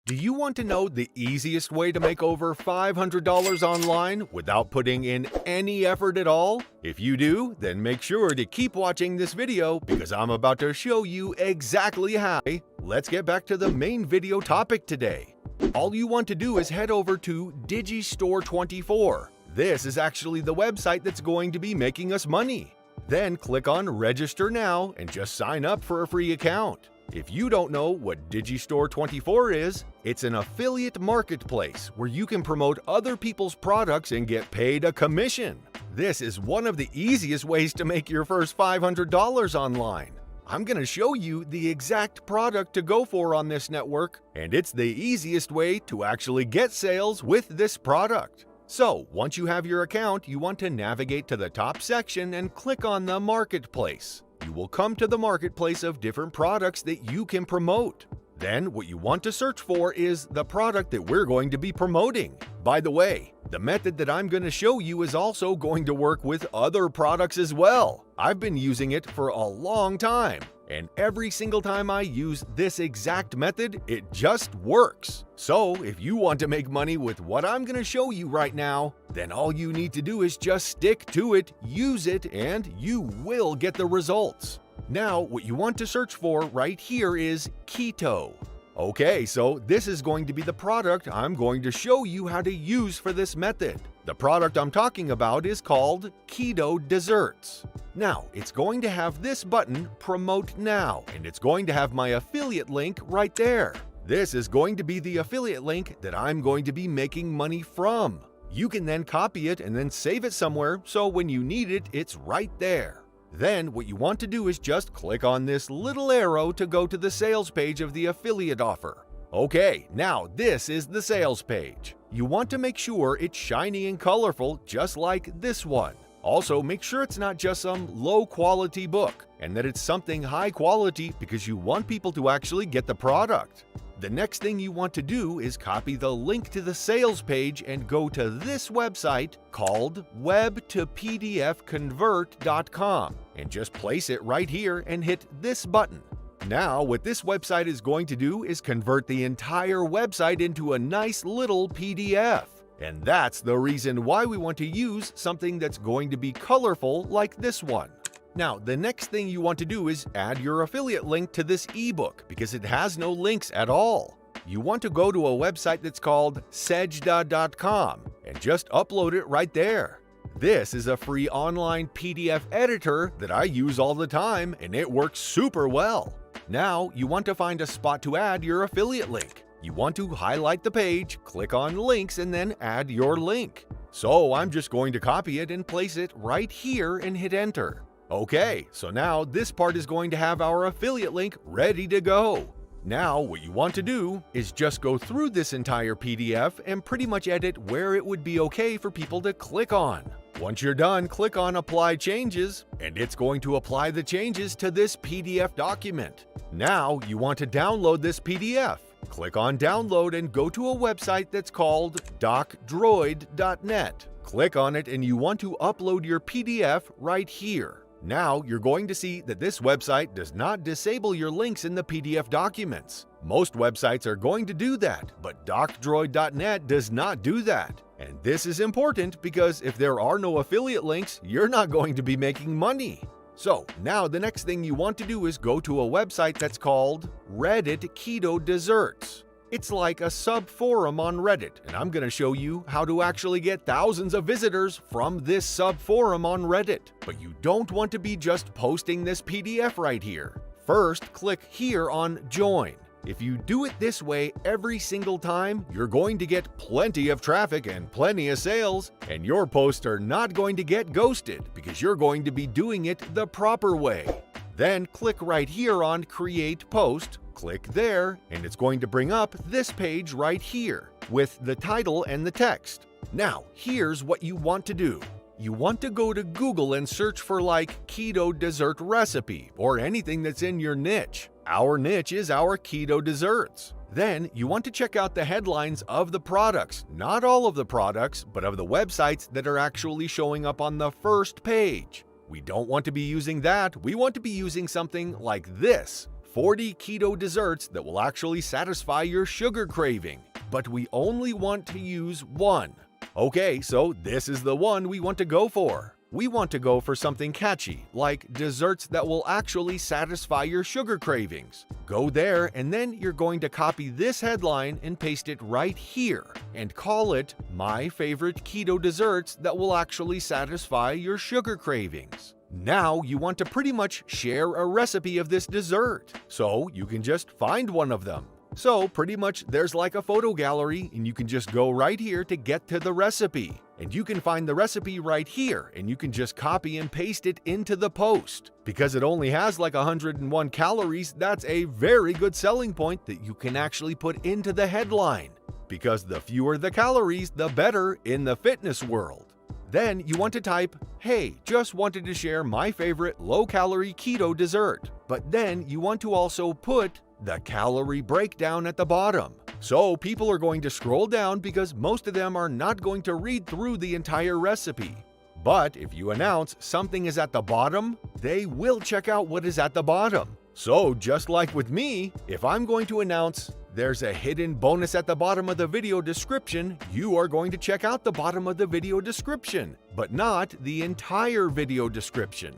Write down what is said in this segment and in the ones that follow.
Do you want to know the easiest way to make over $500 online without putting in any effort at all? If you do, then make sure to keep watching this video because I'm about to show you exactly how. Let's get back to the main video topic today. All you want to do is head over to Digistore24. This is actually the website that's going to be making us money. Then click on Register Now and just sign up for a free account. If you don't know what Digistore24 is, it's an affiliate marketplace where you can promote other people's products and get paid a commission. This is one of the easiest ways to make your first $500 online. I'm going to show you the exact product to go for on this network, and it's the easiest way to actually get sales with this product. So, once you have your account, you want to navigate to the top section and click on the Marketplace. You will come to the marketplace of different products that you can promote. Then what you want to search for is the product that we're going to be promoting. By the way, the method that I'm going to show you is also going to work with other products as well. I've been using it for a long time, and every single time I use this exact method, it just works. So if you want to make money with what I'm going to show you right now, then all you need to do is just stick to it, use it, and you will get the results. Now, what you want to search for right here is keto. Okay, so this is going to be the product I'm going to show you how to use for this method. The product I'm talking about is called Keto Desserts. Now, it's going to have this button, Promote Now, and it's going to have my affiliate link right there. This is going to be the affiliate link that I'm going to be making money from. You can then copy it and then save it somewhere, so when you need it, it's right there. Then what you want to do is just click on this little arrow to go to the sales page of the affiliate offer. Okay, now this is the sales page. You want to make sure it's shiny and colorful just like this one. Also, make sure it's not just some low-quality book and that it's something high quality because you want people to actually get the product. The next thing you want to do is copy the link to the sales page and go to this website called web-to-pdf-convert.com and just place it right here and hit this button. Now, what this website is going to do is convert the entire website into a nice little PDF. And that's the reason why we want to use something that's going to be colorful like this one. Now, the next thing you want to do is add your affiliate link to this ebook because it has no links at all. You want to go to a website that's called sejda.com and just upload it right there. This is a free online PDF editor that I use all the time and it works super well. Now, you want to find a spot to add your affiliate link. You want to highlight the page, click on links, and then add your link. So I'm just going to copy it and place it right here and hit enter. Okay, so now this part is going to have our affiliate link ready to go. Now, what you want to do is just go through this entire PDF and pretty much edit where it would be okay for people to click on. Once you're done, click on Apply Changes, and it's going to apply the changes to this PDF document. Now, you want to download this PDF. Click on Download and go to a website that's called docdroid.net. Click on it and you want to upload your PDF right here. Now, you're going to see that this website does not disable your links in the PDF documents. Most websites are going to do that, but docdroid.net does not do that. And this is important because if there are no affiliate links, you're not going to be making money. So, now the next thing you want to do is go to a website that's called Reddit Keto Desserts. It's like a sub-forum on Reddit, and I'm going to show you how to actually get thousands of visitors from this sub-forum on Reddit. But you don't want to be just posting this PDF right here. First, click here on Join. If you do it this way every single time, you're going to get plenty of traffic and plenty of sales, and your posts are not going to get ghosted because you're going to be doing it the proper way. Then click right here on Create Post. Click there, and it's going to bring up this page right here with the title and the text. Now, here's what you want to do. You want to go to Google and search for like keto dessert recipe or anything that's in your niche. Our niche is our keto desserts. Then you want to check out the headlines of the products, not all of the products, but of the websites that are actually showing up on the first page. We don't want to be using that. We want to be using something like this. 40 keto desserts that will actually satisfy your sugar craving, but we only want to use one. Okay, so this is the one we want to go for. We want to go for something catchy, like desserts that will actually satisfy your sugar cravings. Go there, and then you're going to copy this headline and paste it right here, and call it My Favorite Keto Desserts That Will Actually Satisfy Your Sugar Cravings. Now you want to pretty much share a recipe of this dessert, so you can just find one of them. So pretty much there's like a photo gallery, and you can just go right here to get to the recipe. And you can find the recipe right here, and you can just copy and paste it into the post. Because it only has like 101 calories, that's a very good selling point that you can actually put into the headline. Because the fewer the calories, the better in the fitness world. Then you want to type, hey, just wanted to share my favorite low-calorie keto dessert. But then you want to also put the calorie breakdown at the bottom. So people are going to scroll down because most of them are not going to read through the entire recipe. But if you announce something is at the bottom, they will check out what is at the bottom. So just like with me, if I'm going to announce there's a hidden bonus at the bottom of the video description, you are going to check out the bottom of the video description, but not the entire video description.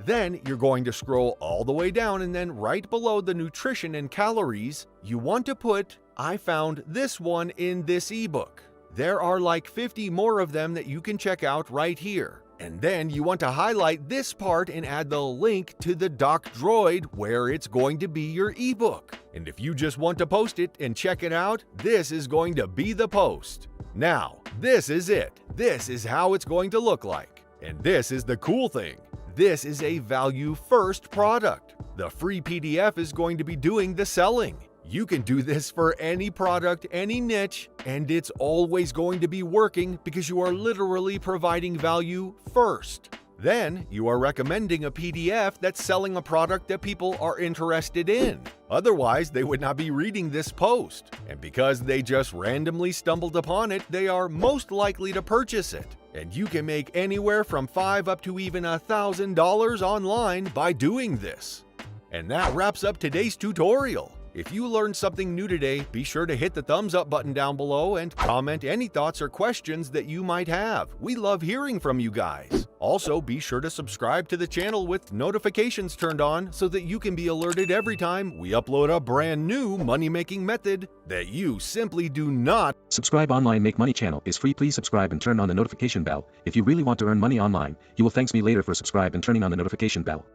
Then you're going to scroll all the way down, and then right below the nutrition and calories, you want to put, I found this one in this ebook. There are like 50 more of them that you can check out right here. And then you want to highlight this part and add the link to the Doc Droid where it's going to be your ebook. And if you just want to post it and check it out, this is going to be the post. Now, this is it. This is how it's going to look like. And this is the cool thing. This is a value-first product. The free PDF is going to be doing the selling. You can do this for any product, any niche, and it's always going to be working because you are literally providing value first. Then you are recommending a PDF that's selling a product that people are interested in. Otherwise, they would not be reading this post. And because they just randomly stumbled upon it, they are most likely to purchase it. And you can make anywhere from $5 up to even $1,000 online by doing this. And that wraps up today's tutorial. If you learned something new today, be sure to hit the thumbs up button down below and comment any thoughts or questions that you might have. We love hearing from you guys. Also, be sure to subscribe to the channel with notifications turned on so that you can be alerted every time we upload a brand new money-making method that you simply do not. Subscribe Online Make Money channel is free. Please subscribe and turn on the notification bell. If you really want to earn money online, you will thank me later for subscribe and turning on the notification bell.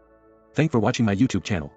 Thank for watching my YouTube channel.